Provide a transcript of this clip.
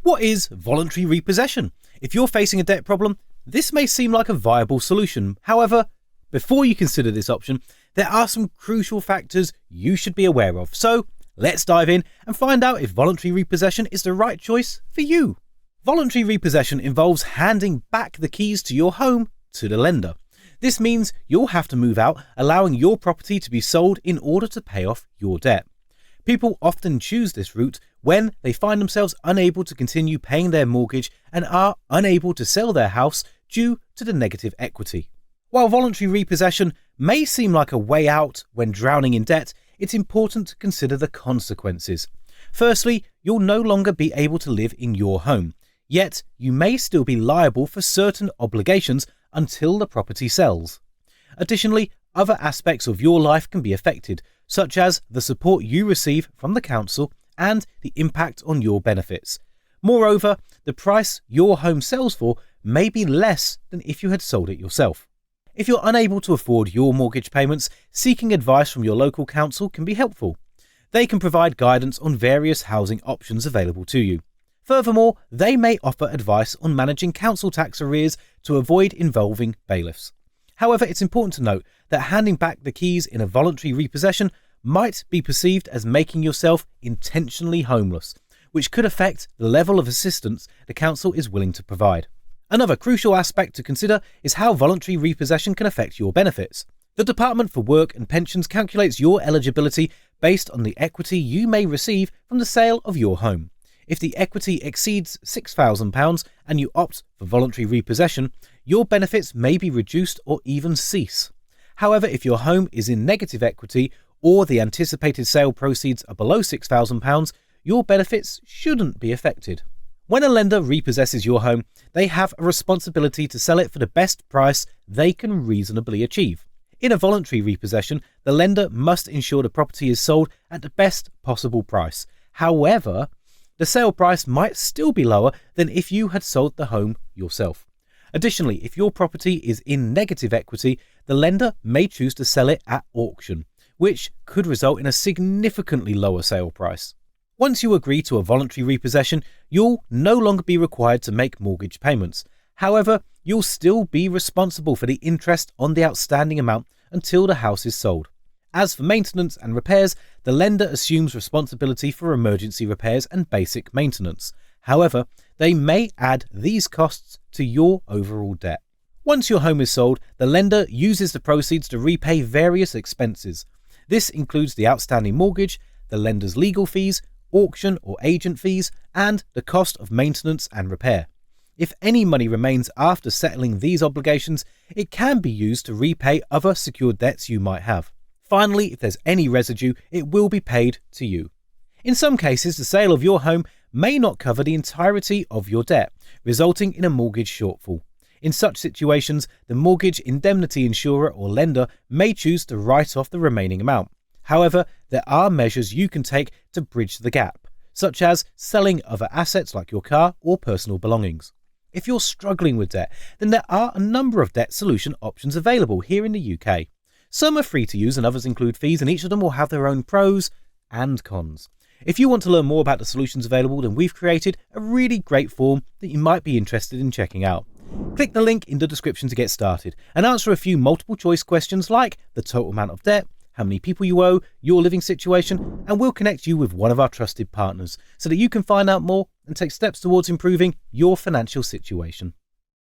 What is voluntary repossession? If you're facing a debt problem, this may seem like a viable solution. However, before you consider this option, there are some crucial factors you should be aware of. So let's dive in and find out if voluntary repossession is the right choice for you. Voluntary repossession involves handing back the keys to your home to the lender. This means you'll have to move out, allowing your property to be sold in order to pay off your debt. People often choose this route when they find themselves unable to continue paying their mortgage and are unable to sell their house due to the negative equity. While voluntary repossession may seem like a way out when drowning in debt, it's important to consider the consequences. Firstly, you'll no longer be able to live in your home, yet you may still be liable for certain obligations until the property sells. Additionally, other aspects of your life can be affected, such as the support you receive from the council and the impact on your benefits. Moreover, the price your home sells for may be less than if you had sold it yourself. If you're unable to afford your mortgage payments, seeking advice from your local council can be helpful. They can provide guidance on various housing options available to you. Furthermore, they may offer advice on managing council tax arrears to avoid involving bailiffs. However, it's important to note that handing back the keys in a voluntary repossession might be perceived as making yourself intentionally homeless, which could affect the level of assistance the council is willing to provide. Another crucial aspect to consider is how voluntary repossession can affect your benefits. The Department for Work and Pensions calculates your eligibility based on the equity you may receive from the sale of your home. If the equity exceeds £6,000 and you opt for voluntary repossession, your benefits may be reduced or even cease. However, if your home is in negative equity or the anticipated sale proceeds are below £6,000, your benefits shouldn't be affected. When a lender repossesses your home, they have a responsibility to sell it for the best price they can reasonably achieve. In a voluntary repossession, the lender must ensure the property is sold at the best possible price. However, the sale price might still be lower than if you had sold the home yourself. Additionally, if your property is in negative equity, the lender may choose to sell it at auction, which could result in a significantly lower sale price. Once you agree to a voluntary repossession, you'll no longer be required to make mortgage payments. However, you'll still be responsible for the interest on the outstanding amount until the house is sold. As for maintenance and repairs, the lender assumes responsibility for emergency repairs and basic maintenance. However, they may add these costs to your overall debt. Once your home is sold, the lender uses the proceeds to repay various expenses. This includes the outstanding mortgage, the lender's legal fees, auction or agent fees, and the cost of maintenance and repair. If any money remains after settling these obligations, it can be used to repay other secured debts you might have. Finally, if there's any residue, it will be paid to you. In some cases, the sale of your home may not cover the entirety of your debt, resulting in a mortgage shortfall. In such situations, the mortgage indemnity insurer or lender may choose to write off the remaining amount. However, there are measures you can take to bridge the gap, such as selling other assets like your car or personal belongings. If you're struggling with debt, then there are a number of debt solution options available here in the UK. Some are free to use and others include fees, and each of them will have their own pros and cons. If you want to learn more about the solutions available, then we've created a really great form that you might be interested in checking out. Click the link in the description to get started and answer a few multiple choice questions like the total amount of debt, how many people you owe, your living situation, and we'll connect you with one of our trusted partners so that you can find out more and take steps towards improving your financial situation.